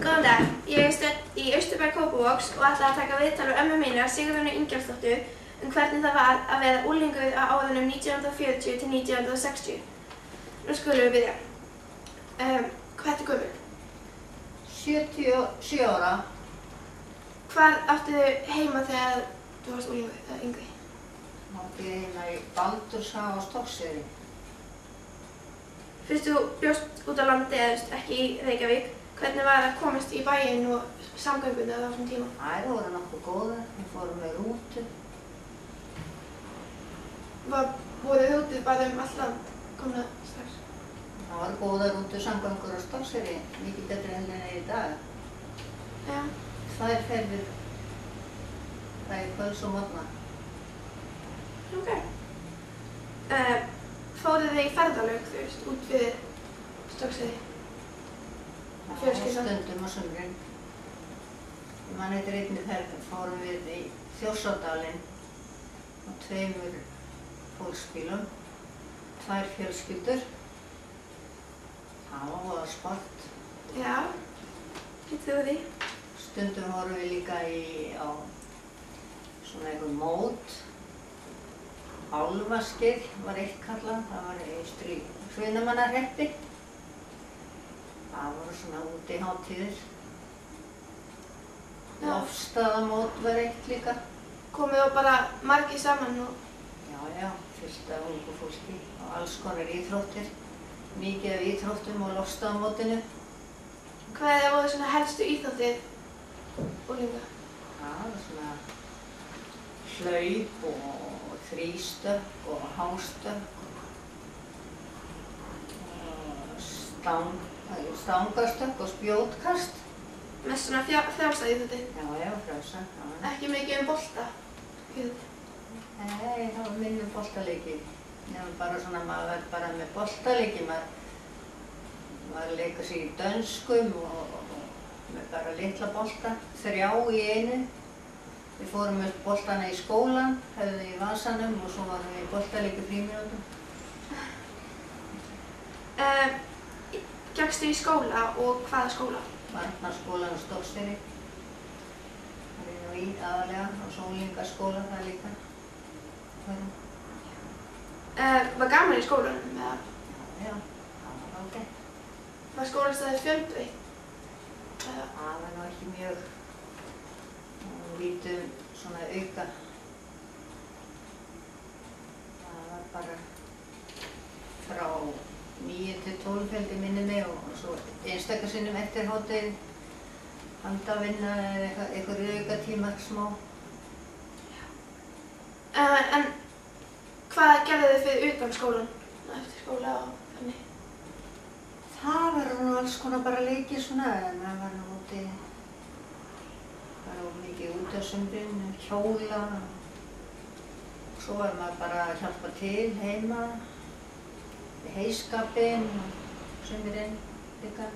Góðan dag, ég er stödd í Austurbæ Kópavogs og ætla að taka viðtal við ömmu mína Sigrúnu Ingjaldsdóttur hvernig það var að vera unglingur á árunum 1940 til 1960. Nú skulum við byrja. Hvað ertu gömul? 77 ára. Hvar áttu heima þegar þú varst unglingur eða yngri? Átti ég heima í Baldurshagi á Stokkseyri. Fyrst þú bjóst út á landi eða ekki í Reykjavík, hvernig var að komast í bæinn og samgöngunar á þessum tíma? Það voru nokkuð góðar. Við fórum með rútu. Voru rútur bara allt land komna strax? Það var góðar rútusamgöngur á Stokkseyri, mikið betri en í dag. Já. 2 ferðir bæði kvölds og morgna. Ok. Fóruð þið í ferðalög, þú veist, út við Stokkseyri? Fjölskyldan? Stundum á sumrin. Ég man eftir einni ferð fórum við í Þjórsárdalinn á 2 fólksbílum, 2 fjölskyldur. Það var voða sport. Já, getur þú því? Stundum vorum við líka á svona einhver mót. Álfasker var eitt kallað, það var í Hrunamannahreppi. Það voru svona útihátíðir. Lofstaðamót var eitt líka. Komið þá bara margir saman og... Já, fullt af ungu fólki og alls konar íþróttir. Mikið af íþróttum á lofstaðamótinu. Hvað voru svona helstu íþróttir unglinga? Það var svona hlaup og þrístökk og hástökk og stangastökk og spjótkast. Mest svona frjálsa íþróttir? Já, frjálsa. Ekki mikið bolta? Nei, það var minni boltaleiki. Bara svona, maður var bara með boltaleiki. Maður leika sig í dönskum og með bara litla bolta, 3 í einu. Við fórum með boltana í skólan, höfðum í vasanum og svo varum við í boltaleik í frímínútum. Gekkstu í skóla og hvaða skóla? Barnaskólan á Stokkseyri. Það er nú í aðalega og svo unglingaskóla það líka. Var gaman í skólanum eða? Já, það var ágætt. Var skólastaðið fjölbreytt? Það var nú ekki mjög lítið svona auka. Það var bara frá 9 til 12 held ég minni mig og svo einstaka sinnum eftir hádegið handavinna eða einhverju aukatímar smá. En hvað gerðu þið fyrir utan skólan? Eftir skóla og þannig? Það var nú alls konar bara leikir svona, en það var nú úti bara mikið úti á sumrin, hjóla. Svo var maður bara að hjálpa til heima, í heyskapinn og sumrin líka.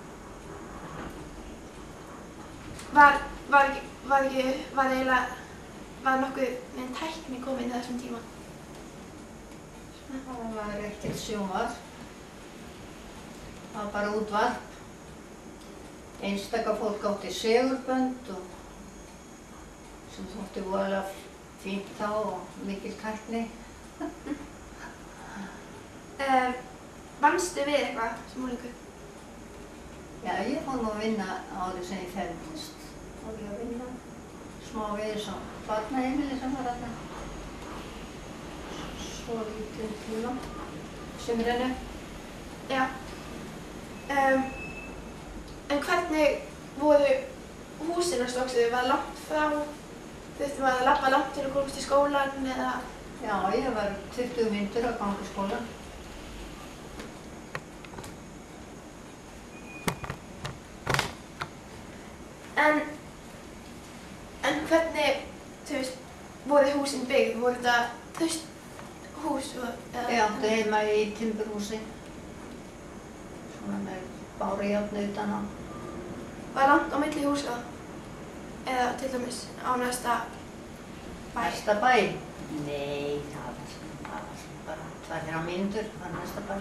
Var nokkuð með tækni komin þessum tíma? Það var ekkert sjónvarp. Það var bara útvarp. Einstaka fólk átti segurbönd sem þótti voðalega fínt þá og mikil tækni. Vannstu við eitthvað sem unglingur? Já, ég fór nú að vinna árið sem ég fermdist. Fór ég að vinna smá við þess að barnaheimili sem var þarna. Svo lítið tíma. Sumrinu. Já. En hvernig voru húsin á Stokkseyri? Var langt frá? Þurfti maður að labba langt til að komast í skólann eða? Já, ég var 20 mínútur að ganga í skólann. En hvernig, þú veist, voru húsin byggð? Voru þetta traust hús? Ég átti heima í timburhúsi. Svona með bárujárni utan á. Var langt á milli húsa? Eða til dæmis á næsta bæ? Næsta bæ? Nei, það var bara 2-3 mínútur á næsta bæ.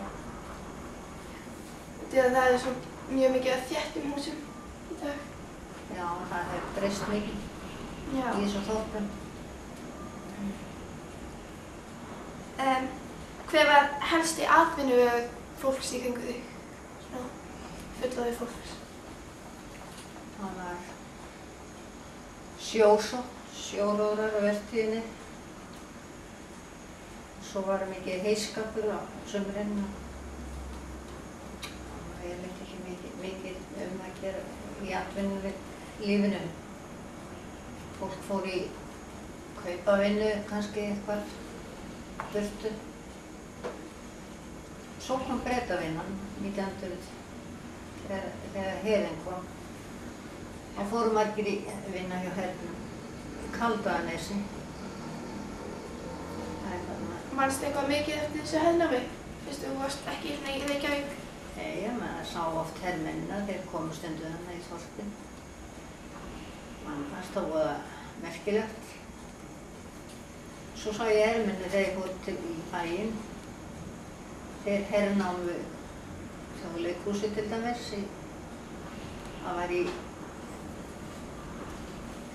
Það er svo mjög mikið af þéttum húsum í dag. það hefur breyst mikið Já. í þessum þorpum. Hver var helsti atvinnuvegur fólks í kringu þig? Svona fullorðið fólks. Það var sjórórar á vertíðinni. Svo var mikið heyskapur á sumrin og ég veit ekki mikið að gera í atvinnulífinu. Fólk fór í kaupavinnu, kannski eitthvað burtu. Svo kom Bretavinnan 1900 þegar herinn kom. Þá fóru margir í vinna hjá hernum í Kaldaðanesi. Manstu eitthvað mikið eftir þessu hernámi? Fyrstu, þú varst ekki svona í Reykjavík? Nei, maður sá oft hermennina, þeir komu stundum þarna í þorpin. Man fannst það voða merkilegt. Svo sá ég hermenni þegar ég fór til í bæinn. Þeir hernámu Þjóðleikhúsi til dæmis. Það var í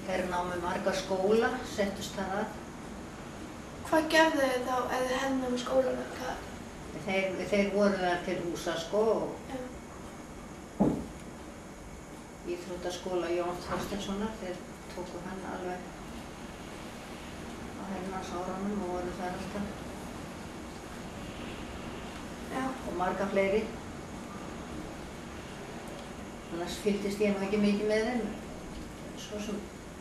hernámu marga skóla, settust þar að. Hvað gerðu þið þá ef þið hernámu skólana? Þeir voru þar til húsa sko og íþróttaskóla Jón Þorsteinssonar, þeir tóku hann alveg á hernaðsárunum og voru þar alltaf. Já. Og marga fleiri. Annars fylgdist ég nú ekki mikið með þeim. Svo sem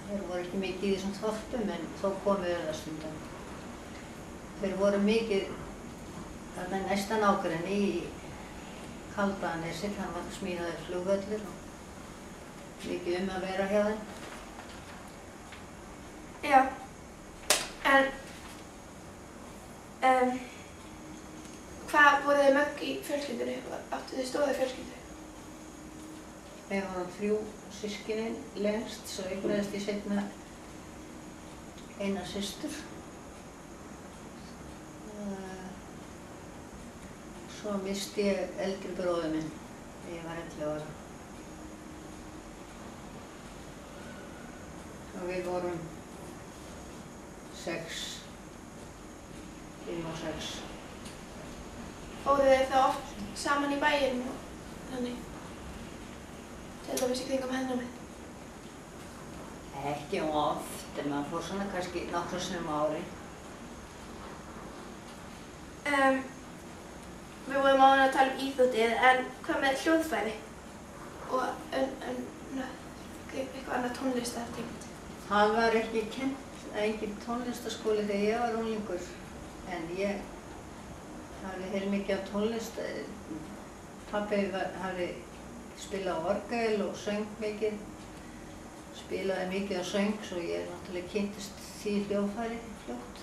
þeir voru ekki mikið í þessum þorpum en þó komu þau það stundum. Þeir voru mikið þarna næsta nágrenni í Kaldaðanesi, það var smíðaður flugvöllur og mikið að vera hjá þeim. Já, en hvað voru þið mörg í fjölskyldunni? Áttu þið stóra fjölskyldu? Við vorum 3 systkinin lengst, svo eignaðist ég seinna eina systur. Svo missti ég eldri bróður minn þegar ég var 11 ára. Og við vorum 6, 5 og 6. Fóruð þið þá oft saman í bæinn og þannig? Til dæmis í kringum hernámið? Ekki oft, en maður fór svona kannski nokkrum sinnum á ári. Við vorum áðan að tala íþróttir, en hvað með hljóðfæri? Og eitthvað annað tónlistartengt? Það var ekki engin tónlistarskóli þegar ég var unglingur, en ég hafði heilmikið af tónlist. Pabbi hafði spilað orgel og söng mikið, spilaði mikið og söng, svo ég náttúrulega kynntist því hljóðfæri fljótt.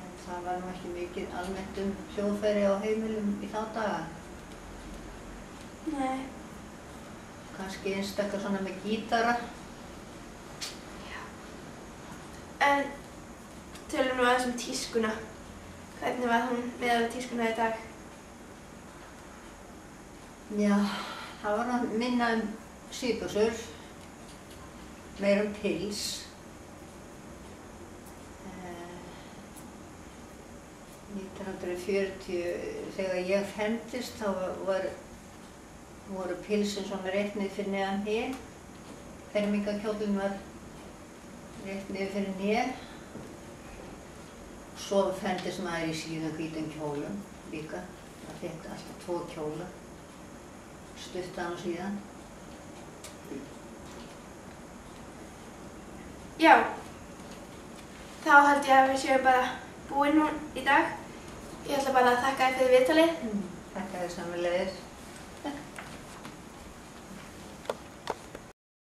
En það var nú ekki mikið almennt hljóðfæri á heimilum í þá daga. Nei. Kannski einstakar svona með gítara. Já. En tölum nú aðeins tískuna. Hvernig var hún miðað við tískuna í dag? Já, það var minna síðbuxur, meira pils. 1940, þegar ég fermdist, þá voru pilsin svona rétt niður fyrir neðan hné. Fermingakjólinn var rétt niður fyrir hné. Svo fermdist maður í síðan hvítum kjólum líka. Það fékk alltaf 2 kjóla. Stuttan og síðan. Já, þá held ég að við séum bara búin nú í dag. Ég ætla bara að þakka þér fyrir viðtalið. Þakka þér sömuleiðis.